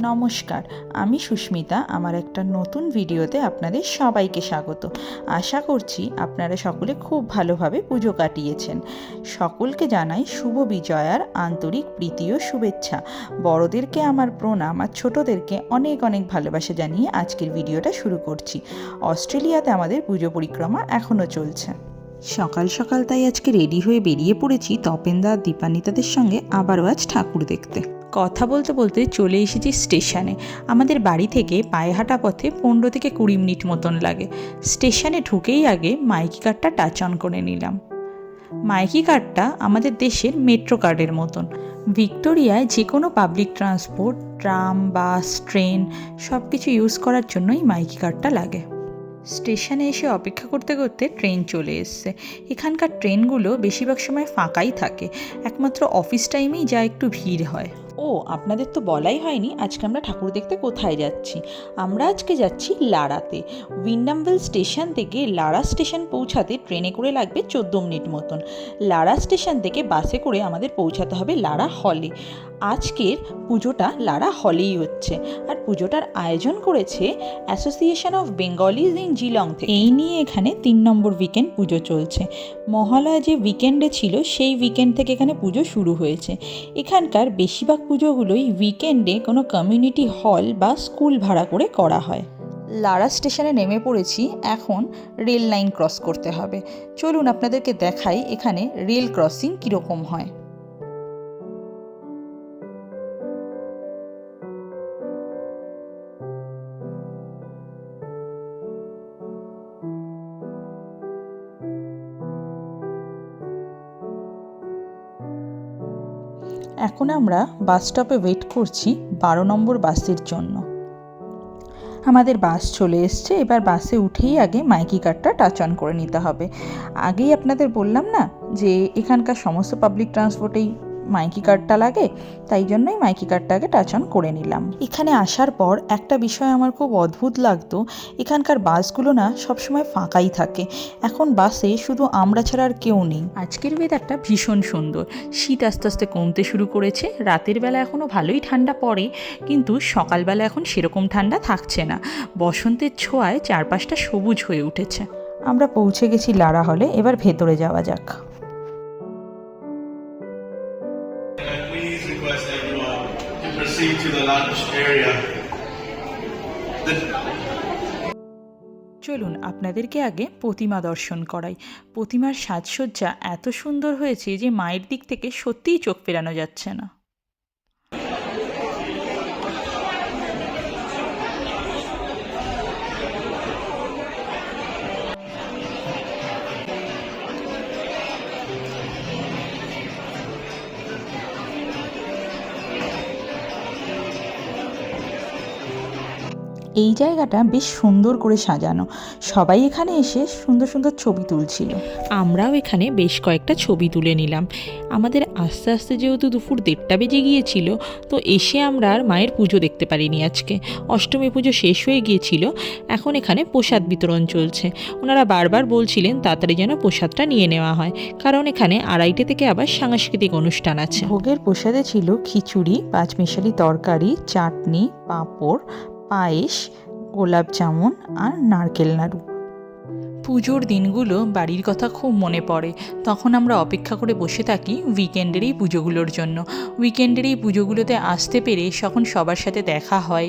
নমস্কার, আমি সুস্মিতা। আমার একটা নতুন ভিডিওতে আপনাদের সবাইকে স্বাগত। আশা করছি আপনারা সকলে খুব ভালোভাবে পুজো কাটিয়েছেন। সকলকে জানাই শুভ বিজয়ার আন্তরিক প্রীতি ও শুভেচ্ছা। বড়দেরকে আমার প্রণাম আর ছোটদেরকে অনেক অনেক ভালোবাসা জানিয়ে আজকের ভিডিওটা শুরু করছি। অস্ট্রেলিয়াতে আমাদের পুজো পরিক্রমা এখনও চলছে। সকাল সকাল তাই আজকে রেডি হয়ে বেরিয়ে পড়েছি তপেনদা আর দীপান্বিতাদের সঙ্গে আবারও আজ ঠাকুর দেখতে। কথা বলতে বলতে চলে এসেছি স্টেশনে। আমাদের বাড়ি থেকে পায়ে হাঁটা পথে 15 থেকে 20 মিনিট মতন লাগে। স্টেশনে ঢুকেই আগে মাইকি কার্ডটা টাচ অন করে নিলাম। মাইকি কার্ডটা আমাদের দেশের মেট্রো কার্ডের মতন। ভিক্টোরিয়ায় যে কোনো পাবলিক ট্রান্সপোর্ট, ট্রাম, বাস, ট্রেন সব কিছু ইউজ করার জন্যই মাইকি কার্ডটা লাগে। স্টেশনে এসে অপেক্ষা করতে করতে ট্রেন চলে এসছে। এখানকার ট্রেনগুলো বেশিরভাগ সময় ফাঁকাই থাকে, একমাত্র অফিস টাইমেই যা একটু ভিড় হয়। ও আপনাদের তো বলাই হয়নি আজকে আমরা ঠাকুর দেখতে কোথায় যাচ্ছি। আমরা আজকে যাচ্ছি লারাতে। উইন্ডামভিল স্টেশন থেকে লারা স্টেশন পৌঁছাতে ট্রেনে করে লাগবে 14 মিনিট মতন। লারা স্টেশন থেকে বাসে করে আমাদের পৌঁছাতে হবে লারা হলে। আজকের পুজোটা লারা হলেই হচ্ছে, আর পুজোটার আয়োজন করেছে অ্যাসোসিয়েশন অফ বেঙ্গলিজ ইন জিলং থেকে। এই নিয়ে এখানে 3 নম্বর উইকেন্ড পুজো চলছে। মহালয়া যে উইকেন্ডে ছিল সেই উইকেন্ড থেকে এখানে পুজো শুরু হয়েছে। এখানকার বেশিরভাগ পুজোগুলোই উইকেন্ডে কোনো কমিউনিটি হল বা স্কুল ভাড়া করে করা হয়। লারা স্টেশনে নেমে পড়েছি, এখন রেল লাইন ক্রস করতে হবে। চলুন আপনাদেরকে দেখাই এখানে রেল ক্রসিং কীরকম হয়। এখন আমরা বাস স্টপে ওয়েট করছি 12 নম্বর বাসের জন্য। আমাদের বাস চলে এসছে। এবার বাসে উঠেই আগে মাইকি কার্ডটা টাচ অন করে নিতে হবে। আগেই আপনাদের বললাম না যে এখানকার সমস্ত পাবলিক ট্রান্সপোর্টেই মাইকি কার্ডটা লাগে, তাই জন্যই মাইকি কার্ডটা আগে টাচ অন করে নিলাম। এখানে আসার পর একটা বিষয় আমার খুব অদ্ভুত লাগতো, এখানকার বাসগুলো না সবসময় ফাঁকাই থাকে। এখন বাসে শুধু আমরা ছাড়া আর কেউ নেই। আজকের ওয়েদারটা ভীষণ সুন্দর। শীত আস্তে আস্তে কমতে শুরু করেছে। রাতের বেলা এখনও ভালোই ঠান্ডা পড়ে, কিন্তু সকালবেলা এখন সেরকম ঠান্ডা থাকছে না। বসন্তের ছোঁয়ায় চারপাশটা সবুজ হয়ে উঠেছে। আমরা পৌঁছে গেছি লারা হলে। এবার ভেতরে যাওয়া যাক। চলুন আপনাদেরকে আগে প্রতিমা দর্শন করাই। প্রতিমার সাজসজ্জা এত সুন্দর হয়েছে যে মায়ের দিক থেকে সত্যিই চোখ ফেরানো যাচ্ছে না। এই জায়গাটা বেশ সুন্দর করে সাজানো। সবাই এখানে এসে সুন্দর সুন্দর ছবি তুলছিল। আমরাও এখানে বেশ কয়েকটা ছবি তুলে নিলাম। আমাদের আস্তে আস্তে যেহেতু দুপুর 1:30 বেজে গিয়েছিল, তো এসে আমরা আর মায়ের পুজো দেখতে পারিনি আজকে। অষ্টমী পুজো শেষ হয়ে গিয়েছিল। এখন এখানে প্রসাদ বিতরণ চলছে। ওনারা বারবার বলছিলেন তাড়াতাড়ি যেন প্রসাদটা নিয়ে নেওয়া হয়, কারণ এখানে 2:30 থেকে আবার সাংস্কৃতিক অনুষ্ঠান আছে। ভোগের প্রসাদে ছিল খিচুড়ি, 5 মিশালি তরকারি, চাটনি, পাঁপড়, পায়েস, গোলাপ জামুন আর নারকেল নাড়ু। পুজোর দিনগুলো বাড়ির কথা খুব মনে পড়ে। তখন আমরা অপেক্ষা করে বসে থাকি উইকেন্ডের এই পুজোগুলোর জন্য। উইকেন্ডের এই পুজোগুলোতে আসতে পেরে যখন সবার সাথে দেখা হয়,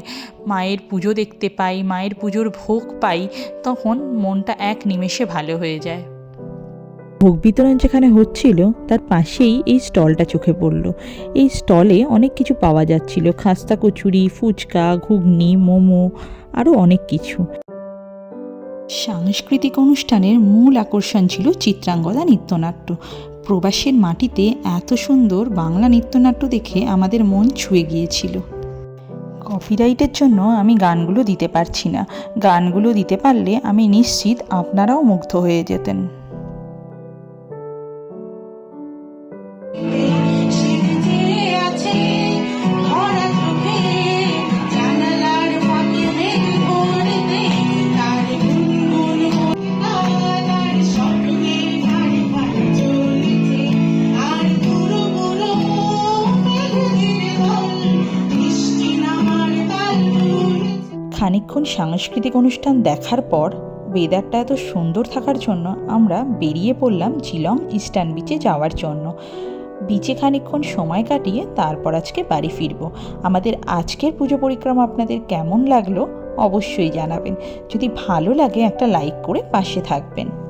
মায়ের পুজো দেখতে পাই, মায়ের পুজোর ভোগ পাই, তখন মনটা এক নিমেষে ভালো হয়ে যায়। ভোগ বিতরণ যেখানে হচ্ছিল তার পাশেই এই স্টলটা চোখে পড়ল। এই স্টলে অনেক কিছু পাওয়া যাচ্ছিল, খাস্তা কচুরি, ফুচকা, ঘুগনি, মোমো, আরও অনেক কিছু। সাংস্কৃতিক অনুষ্ঠানের মূল আকর্ষণ ছিল চিত্রাঙ্গদা নৃত্যনাট্য। প্রবাসের মাটিতে এত সুন্দর বাংলা নৃত্যনাট্য দেখে আমাদের মন ছুঁয়ে গিয়েছিল। কপিরাইটের জন্য আমি গানগুলো দিতে পারছি না। গানগুলো দিতে পারলে আমি নিশ্চিত আপনারাও মুগ্ধ হয়ে যেতেন। খানিকক্ষণ সাংস্কৃতিক অনুষ্ঠান দেখার পর ওয়েদারটা এত সুন্দর থাকার জন্য আমরা বেরিয়ে পড়লাম জিলং ইস্টার্ন বিচে যাওয়ার জন্য। বিচে খানিকক্ষণ সময় কাটিয়ে তারপর আজকে বাড়ি ফিরব। আমাদের আজকের পুজো পরিক্রমা আপনাদের কেমন লাগলো অবশ্যই জানাবেন। যদি ভালো লাগে একটা লাইক করে পাশে থাকবেন।